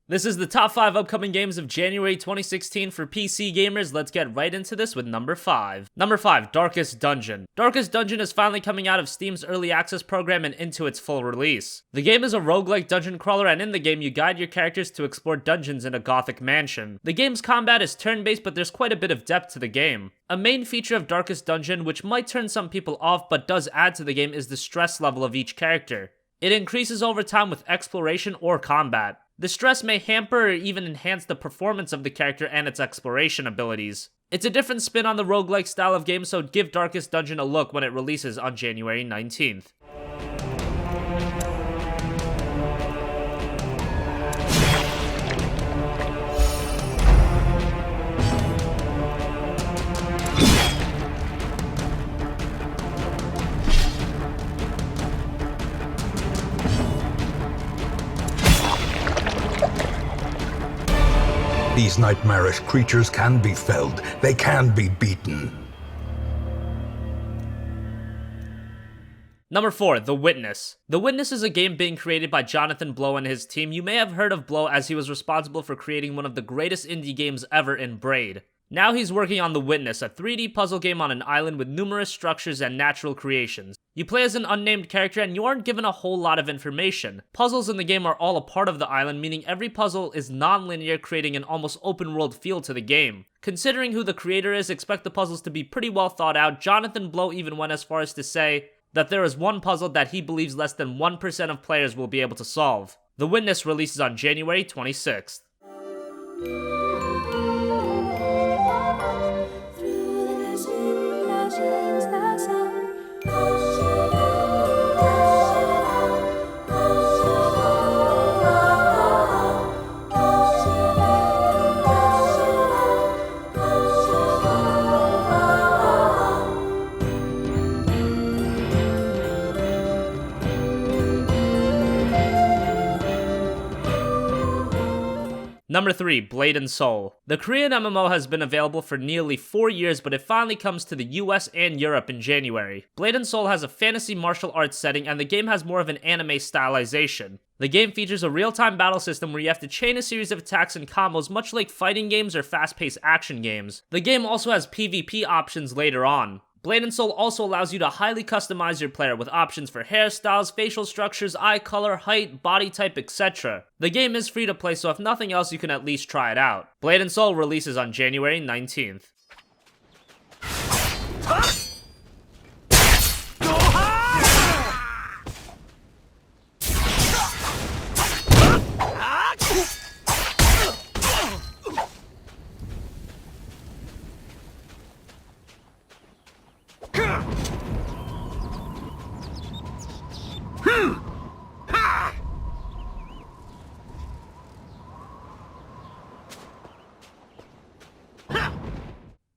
This is the top 5 upcoming games of January 2016 for PC gamers. Let's get right into this with number 5. Number 5, Darkest Dungeon. Darkest Dungeon is finally coming out of Steam's early access program and into its full release. The game is a roguelike dungeon crawler, and in the game you guide your characters to explore dungeons in a gothic mansion. The game's combat is turn-based, but there's quite a bit of depth to the game. A main feature of Darkest Dungeon, which might turn some people off but does add to the game, is the stress level of each character. It increases over time with exploration or combat. The stress may hamper or even enhance the performance of the character and its exploration abilities. It's a different spin on the roguelike style of game, so give Darkest Dungeon a look when it releases on January 19th. These nightmarish creatures can be felled. They can be beaten. Number 4, The Witness. The Witness is a game being created by Jonathan Blow and his team. You may have heard of Blow as he was responsible for creating one of the greatest indie games ever in Braid. Now he's working on The Witness, a 3D puzzle game on an island with numerous structures and natural creations. You play as an unnamed character and you aren't given a whole lot of information. Puzzles in the game are all a part of the island, meaning every puzzle is non-linear, creating an almost open world feel to the game. Considering who the creator is, expect the puzzles to be pretty well thought out. Jonathan Blow even went as far as to say that there is one puzzle that he believes less than 1% of players will be able to solve. The Witness releases on January 26th. Number 3, Blade and Soul. The Korean MMO has been available for nearly 4 years, but it finally comes to the US and Europe in January. Blade and Soul has a fantasy martial arts setting, and the game has more of an anime stylization. The game features a real-time battle system where you have to chain a series of attacks and combos, much like fighting games or fast-paced action games. The game also has PvP options later on. Blade and Soul also allows you to highly customize your player with options for hairstyles, facial structures, eye color, height, body type, etc. The game is free to play, so if nothing else, you can at least try it out. Blade and Soul releases on January 19th.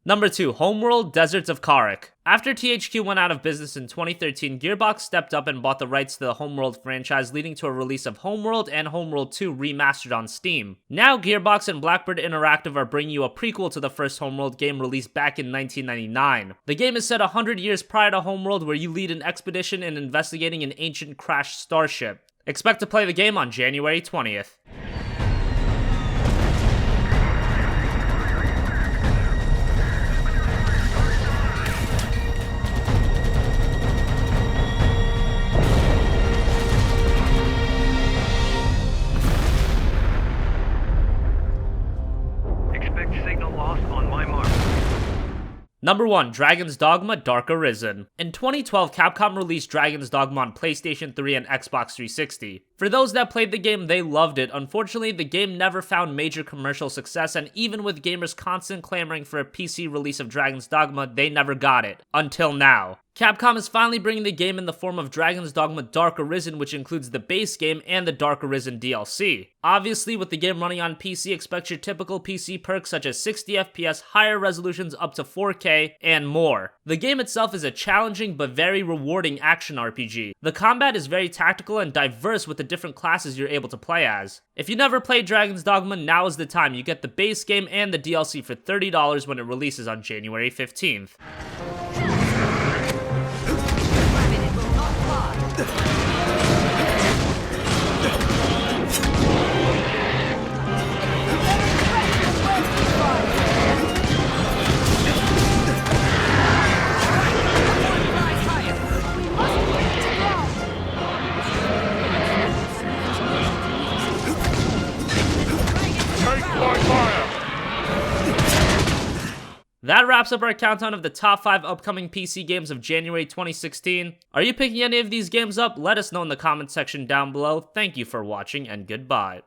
Number 2, Homeworld, Deserts of Kharak. After THQ went out of business in 2013, Gearbox stepped up and bought the rights to the Homeworld franchise, leading to a release of Homeworld and Homeworld 2 remastered on Steam. Now, Gearbox and Blackbird Interactive are bringing you a prequel to the first Homeworld game released back in 1999. The game is set 100 years prior to Homeworld, where you lead an expedition in investigating an ancient crashed starship. Expect to play the game on January 20th. Number 1, Dragon's Dogma Dark Arisen. In 2012, Capcom released Dragon's Dogma on PlayStation 3 and Xbox 360. For those that played the game, they loved it. Unfortunately, the game never found major commercial success, and even with gamers constant clamoring for a PC release of Dragon's Dogma, they never got it. Until now. Capcom is finally bringing the game in the form of Dragon's Dogma Dark Arisen, which includes the base game and the Dark Arisen DLC. Obviously, with the game running on PC, expect your typical PC perks such as 60 FPS, higher resolutions up to 4K, and more. The game itself is a challenging but very rewarding action RPG. The combat is very tactical and diverse with the different classes you're able to play as. If you never played Dragon's Dogma, now is the time. You get the base game and the DLC for $30 when it releases on January 15th. That wraps up our countdown of the top 5 upcoming PC games of January 2016. Are you picking any of these games up? Let us know in the comment section down below. Thank you for watching, and goodbye.